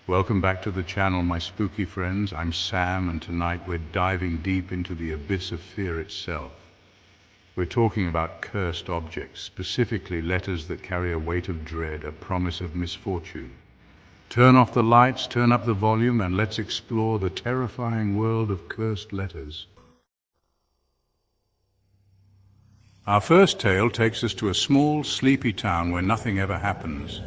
Welcome back to the channel, my spooky friends. I'm Sam, and tonight we're diving deep into the abyss of fear itself. We're talking about cursed objects, specifically letters that carry a weight of dread, a promise of misfortune. Turn off the lights, turn up the volume, and let's explore the terrifying world of cursed letters. Our first tale takes us to a small, sleepy town where nothing ever happens.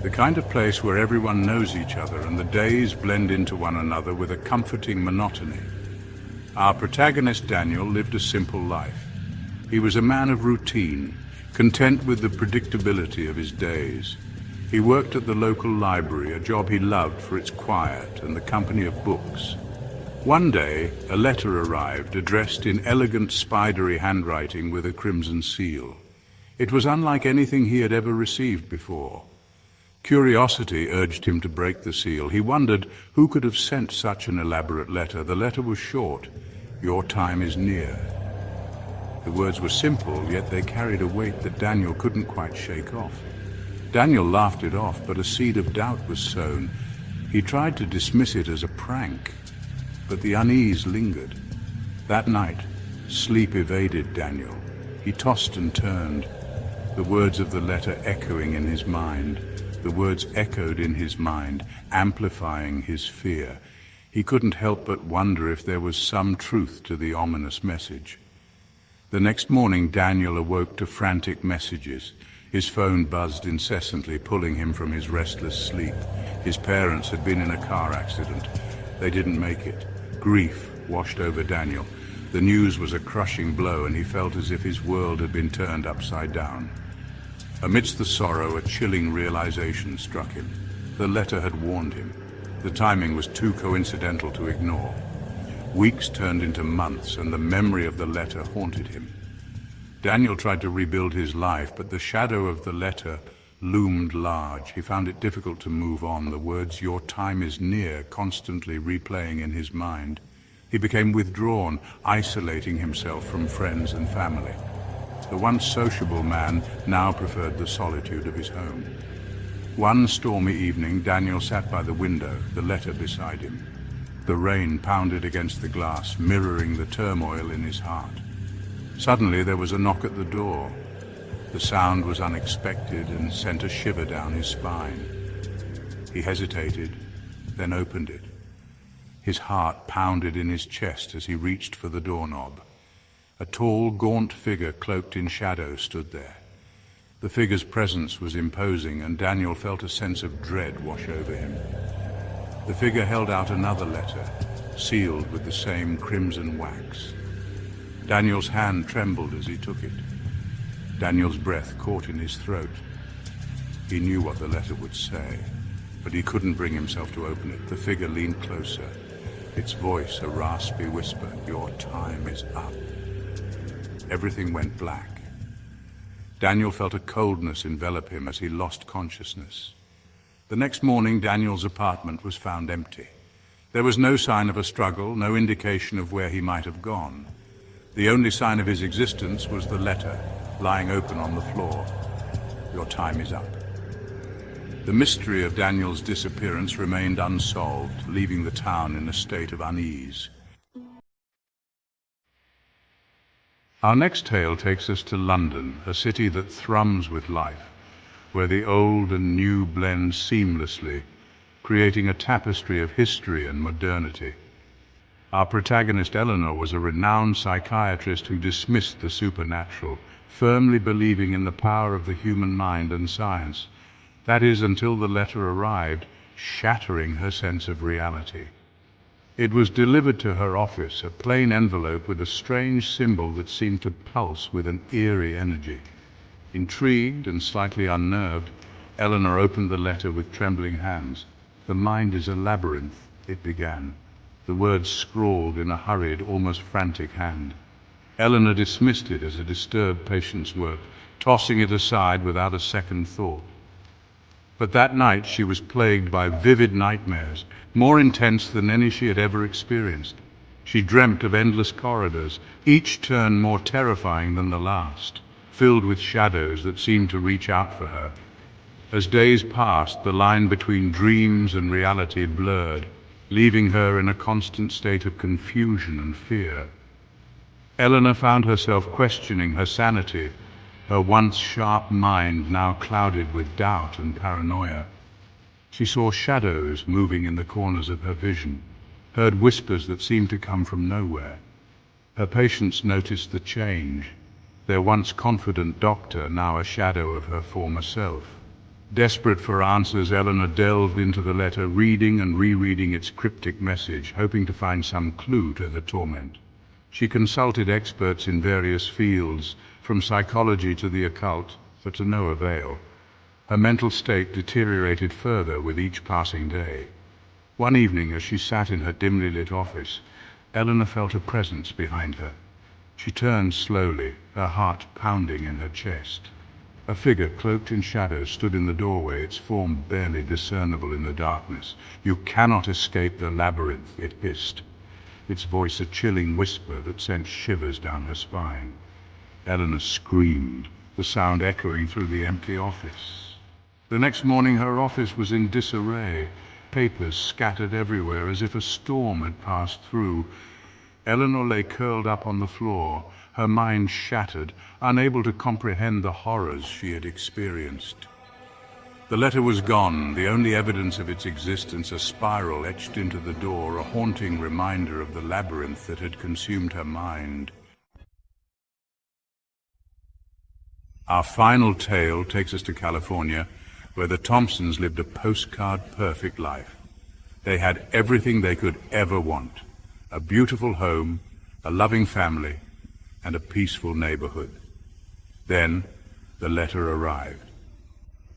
The kind of place where everyone knows each other and the days blend into one another with a comforting monotony. Our protagonist, Daniel, lived a simple life. He was a man of routine, content with the predictability of his days. He worked at the local library, a job he loved for its quiet and the company of books. One day, a letter arrived, addressed in elegant, spidery handwriting with a crimson seal. It was unlike anything he had ever received before. Curiosity urged him to break the seal. He wondered who could have sent such an elaborate letter. The letter was short. "Your time is near." The words were simple, yet they carried a weight that Daniel couldn't quite shake off. Daniel laughed it off, but a seed of doubt was sown. He tried to dismiss it as a prank, but the unease lingered. That night, sleep evaded Daniel. He tossed and turned, the words of the letter echoing in his mind. The words echoed in his mind, amplifying his fear. He couldn't help but wonder if there was some truth to the ominous message. The next morning, Daniel awoke to frantic messages. His phone buzzed incessantly, pulling him from his restless sleep. His parents had been in a car accident. They didn't make it. Grief washed over Daniel. The news was a crushing blow, and he felt as if his world had been turned upside down. Amidst the sorrow, a chilling realization struck him. The letter had warned him. The timing was too coincidental to ignore. Weeks turned into months, and the memory of the letter haunted him. Daniel tried to rebuild his life, but the shadow of the letter loomed large. He found it difficult to move on, the words, "Your time is near," constantly replaying in his mind. He became withdrawn, isolating himself from friends and family. The once sociable man now preferred the solitude of his home. One stormy evening, Daniel sat by the window, the letter beside him. The rain pounded against the glass, mirroring the turmoil in his heart. Suddenly there was a knock at the door. The sound was unexpected and sent a shiver down his spine. He hesitated, then opened it. His heart pounded in his chest as he reached for the doorknob. A tall, gaunt figure cloaked in shadow stood there. The figure's presence was imposing, and Daniel felt a sense of dread wash over him. The figure held out another letter, sealed with the same crimson wax. Daniel's hand trembled as he took it. Daniel's breath caught in his throat. He knew what the letter would say, but he couldn't bring himself to open it. The figure leaned closer, its voice a raspy whisper, "Your time is up." Everything went black. Daniel felt a coldness envelop him as he lost consciousness. The next morning, Daniel's apartment was found empty. There was no sign of a struggle, no indication of where he might have gone. The only sign of his existence was the letter, lying open on the floor. "Your time is up." The mystery of Daniel's disappearance remained unsolved, leaving the town in a state of unease. Our next tale takes us to London, a city that thrums with life, where the old and new blend seamlessly, creating a tapestry of history and modernity. Our protagonist, Eleanor, was a renowned psychiatrist who dismissed the supernatural, firmly believing in the power of the human mind and science. That is, until the letter arrived, shattering her sense of reality. It was delivered to her office, a plain envelope with a strange symbol that seemed to pulse with an eerie energy. Intrigued and slightly unnerved, Eleanor opened the letter with trembling hands. "The mind is a labyrinth," it began, the words scrawled in a hurried, almost frantic hand. Eleanor dismissed it as a disturbed patient's work, tossing it aside without a second thought. But that night she was plagued by vivid nightmares, more intense than any she had ever experienced. She dreamt of endless corridors, each turn more terrifying than the last, filled with shadows that seemed to reach out for her. As days passed, the line between dreams and reality blurred, leaving her in a constant state of confusion and fear. Eleanor found herself questioning her sanity, her once sharp mind now clouded with doubt and paranoia. She saw shadows moving in the corners of her vision, heard whispers that seemed to come from nowhere. Her patients noticed the change, their once confident doctor now a shadow of her former self. Desperate for answers, Eleanor delved into the letter, reading and rereading its cryptic message, hoping to find some clue to her torment. She consulted experts in various fields, from psychology to the occult, but to no avail. Her mental state deteriorated further with each passing day. One evening, as she sat in her dimly lit office, Eleanor felt a presence behind her. She turned slowly, her heart pounding in her chest. A figure cloaked in shadows stood in the doorway, its form barely discernible in the darkness. "You cannot escape the labyrinth," it hissed, its voice a chilling whisper that sent shivers down her spine. Eleanor screamed, the sound echoing through the empty office. The next morning her office was in disarray, papers scattered everywhere as if a storm had passed through. Eleanor lay curled up on the floor, her mind shattered, unable to comprehend the horrors she had experienced. The letter was gone, the only evidence of its existence a spiral etched into the door, a haunting reminder of the labyrinth that had consumed her mind. Our final tale takes us to California, where the Thompsons lived a postcard-perfect life. They had everything they could ever want: a beautiful home, a loving family, and a peaceful neighborhood. Then the letter arrived.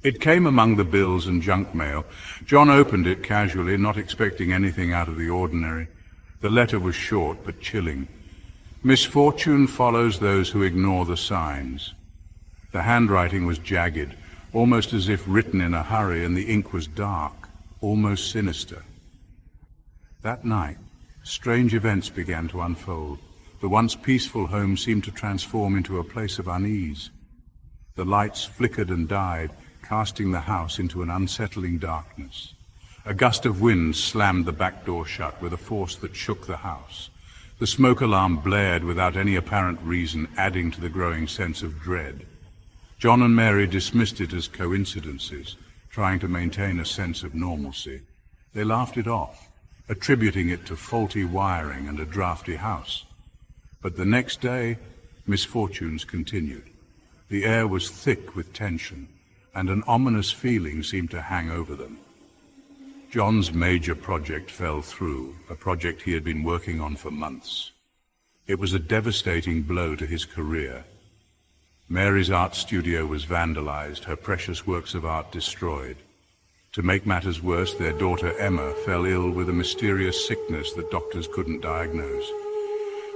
It came among the bills and junk mail. John opened it casually, not expecting anything out of the ordinary. The letter was short but chilling. "Misfortune follows those who ignore the signs." The handwriting was jagged, almost as if written in a hurry, and the ink was dark, almost sinister. That night, strange events began to unfold. The once peaceful home seemed to transform into a place of unease. The lights flickered and died, casting the house into an unsettling darkness. A gust of wind slammed the back door shut with a force that shook the house. The smoke alarm blared without any apparent reason, adding to the growing sense of dread. John and Mary dismissed it as coincidences, trying to maintain a sense of normalcy. They laughed it off, attributing it to faulty wiring and a drafty house. But the next day, misfortunes continued. The air was thick with tension, and an ominous feeling seemed to hang over them. John's major project fell through, a project he had been working on for months. It was a devastating blow to his career. Mary's art studio was vandalized, her precious works of art destroyed. To make matters worse, their daughter Emma fell ill with a mysterious sickness that doctors couldn't diagnose.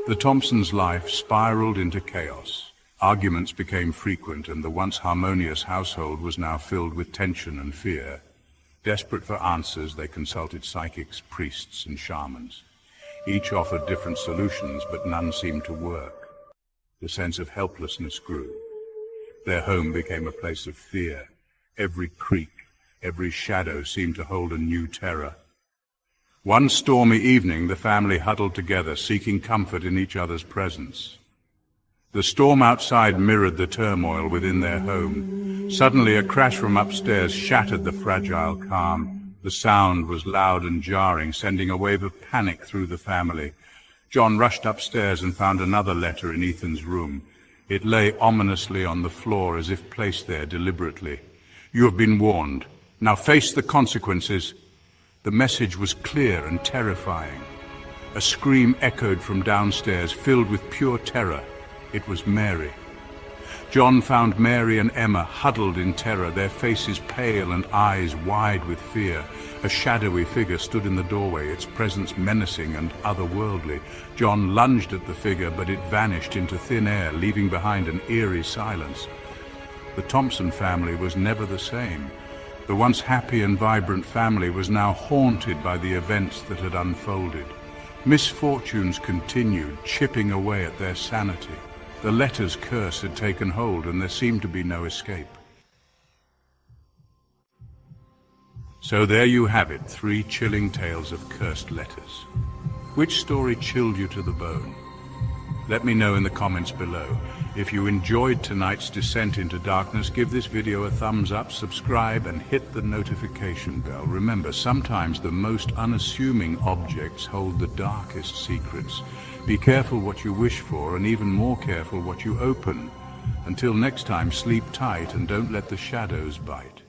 The Thompsons' life spiraled into chaos. Arguments became frequent, and the once harmonious household was now filled with tension and fear. Desperate for answers, they consulted psychics, priests, and shamans. Each offered different solutions, but none seemed to work. The sense of helplessness grew. Their home became a place of fear. Every creak, every shadow seemed to hold a new terror. One stormy evening, the family huddled together, seeking comfort in each other's presence. The storm outside mirrored the turmoil within their home. Suddenly, a crash from upstairs shattered the fragile calm. The sound was loud and jarring, sending a wave of panic through the family. John rushed upstairs and found another letter in Ethan's room. It lay ominously on the floor, as if placed there deliberately. "You have been warned. Now face the consequences." The message was clear and terrifying. A scream echoed from downstairs, filled with pure terror. It was Mary. John found Mary and Emma huddled in terror, their faces pale and eyes wide with fear. A shadowy figure stood in the doorway, its presence menacing and otherworldly. John lunged at the figure, but it vanished into thin air, leaving behind an eerie silence. The Thompson family was never the same. The once happy and vibrant family was now haunted by the events that had unfolded. Misfortunes continued, chipping away at their sanity. The letter's curse had taken hold, and there seemed to be no escape. So there you have it, 3 chilling tales of cursed letters. Which story chilled you to the bone? Let me know in the comments below. If you enjoyed tonight's descent into darkness, give this video a thumbs up, subscribe, and hit the notification bell. Remember, sometimes the most unassuming objects hold the darkest secrets. Be careful what you wish for, and even more careful what you open. Until next time, sleep tight and don't let the shadows bite.